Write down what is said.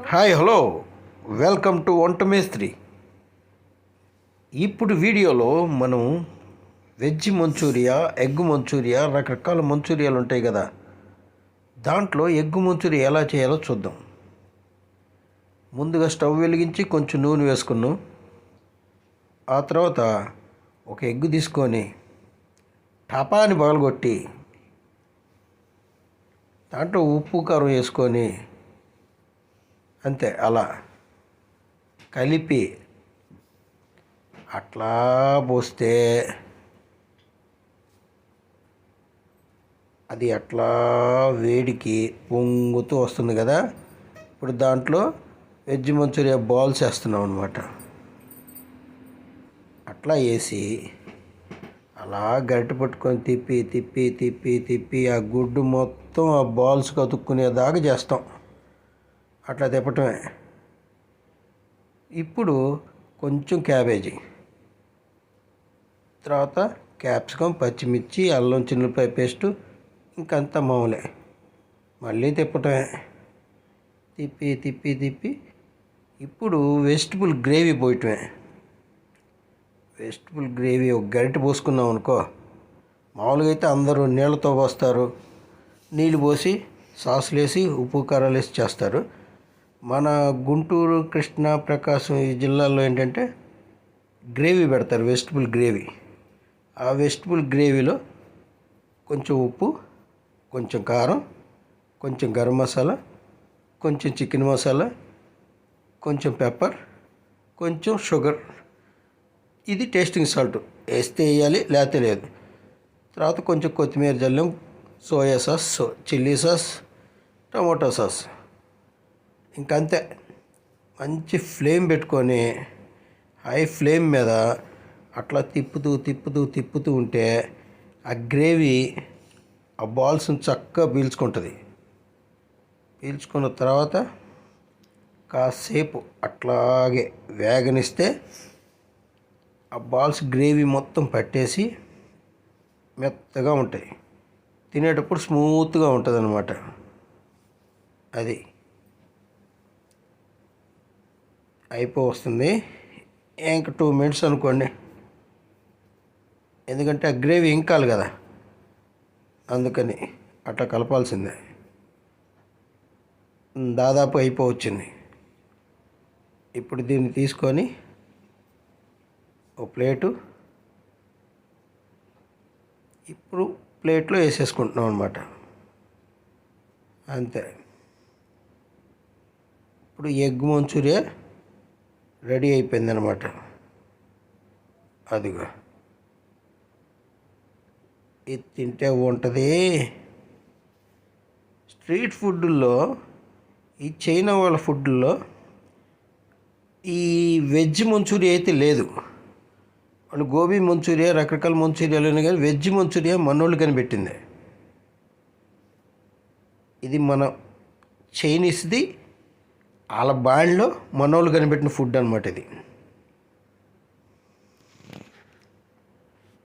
Hi hello welcome to వంట మేస్త్రి. ఇప్పుడు వీడియోలో మనం వెజ్ మంచూరియా, ఎగ్ మంచూరియా, రకరకాల మంచూరియాలు ఉంటాయి కదా, దాంట్లో ఎగ్ మంచూరియా ఎలా చేయాలో చూద్దాం. ముందుగా స్టవ్ వెలిగించి కొంచెం నూనె వేసుకున్నాం. ఆ తర్వాత ఒక ఎగ్ తీసుకొని టపాని పగలగొట్టి దాంట్లో ఉప్పు కారం వేసుకొని అంతే అలా కలిపి అట్లా పోస్తే అది అట్లా వేడికి పొంగుతూ వస్తుంది కదా. ఇప్పుడు దాంట్లో వెజ్ మంచూరియా బాల్స్ వేస్తున్నాం అనమాట. అట్లా వేసి అలా గరిటె పట్టుకొని తిప్పి తిప్పి తిప్పి తిప్పి ఆ గుడ్డు మొత్తం ఆ బాల్స్ కతుక్కునేదాకా చేస్తాం. అట్లా తిప్పటమే. ఇప్పుడు కొంచెం క్యాబేజీ, తర్వాత క్యాప్సికం, పచ్చిమిర్చి, అల్లం చిన్నపాయ పేస్టు, ఇంకంతా మామూలే. మళ్ళీ తిప్పటమే, తిప్పి తిప్పి తిప్పి ఇప్పుడు వెజిటబుల్ గ్రేవీ పోయటమే. వెజిటబుల్ గ్రేవీ ఒక గరిటె పోసుకున్నాం అనుకో, మామూలుగా అయితే అందరూ నీళ్ళతో పోస్తారు, నీళ్ళు పోసి సాసులు వేసి ఉప్పు కారాలు వేసి చేస్తారు. మన గుంటూరు, కృష్ణా, ప్రకాశం ఈ జిల్లాల్లో ఏంటంటే గ్రేవీ పెడతారు, వెజిటబుల్ గ్రేవీ. ఆ వెజిటబుల్ గ్రేవీలో కొంచెం ఉప్పు, కొంచెం కారం, కొంచెం గరం మసాలా, కొంచెం చికెన్ మసాలా, కొంచెం పెప్పర్, కొంచెం షుగర్, ఇది టేస్టింగ్ సాల్ట్ వేస్తే వేయాలి, లేకపోతే లేదు. తర్వాత కొంచెం కొత్తిమీర జల్లం, soya sauce, chilli sauce, tomato sauce, ఇంకంతే. మంచి ఫ్లేమ్ పెట్టుకొని హై ఫ్లేమ్ మీద అట్లా తిప్పుతూ తిప్పుతూ తిప్పుతూ ఉంటే ఆ గ్రేవీ ఆ బాల్స్ని చక్కగా పీల్చుకుంటుంది. పీల్చుకున్న తర్వాత కాసేపు అట్లాగే వేగనిస్తే ఆ బాల్స్ గ్రేవీ మొత్తం పట్టేసి మెత్తగా ఉంటాయి. తినేటప్పుడు స్మూత్గా ఉంటుంది అన్నమాట. అది వస్తుంది. ఇంక 2 minutes అనుకోండి, ఎందుకంటే ఆ గ్రేవీ ఇంకాలి కదా, అందుకని అట్లా కలపాల్సిందే. దాదాపు అయిపోవచ్చింది. ఇప్పుడు దీన్ని తీసుకొని ఒక ప్లేటు, ఇప్పుడు ప్లేట్లో వేసేసుకుంటున్నాం అనమాట. అంతే. ఇప్పుడు ఎగ్ మంచూరియా రెడీ అయిపోయింది అనమాట. అదిగో ఇది తింటే ఉంటుంది. స్ట్రీట్ ఫుడ్లో, ఈ చైనా వాళ్ళ ఫుడ్లో ఈ వెజ్ మంచూరియా అయితే లేదు. వాళ్ళు గోబీ మంచూరియా, రకరకాల మంచూరియాలు ఉన్నాయి, కానీ వెజ్ మంచూరియా మనోళ్ళు కనిపెట్టింది. ఇది మన చైనీస్ది, వాళ్ళ బాండ్లో మనోళ్ళు కనిపెట్టిన ఫుడ్ అనమాట ఇది.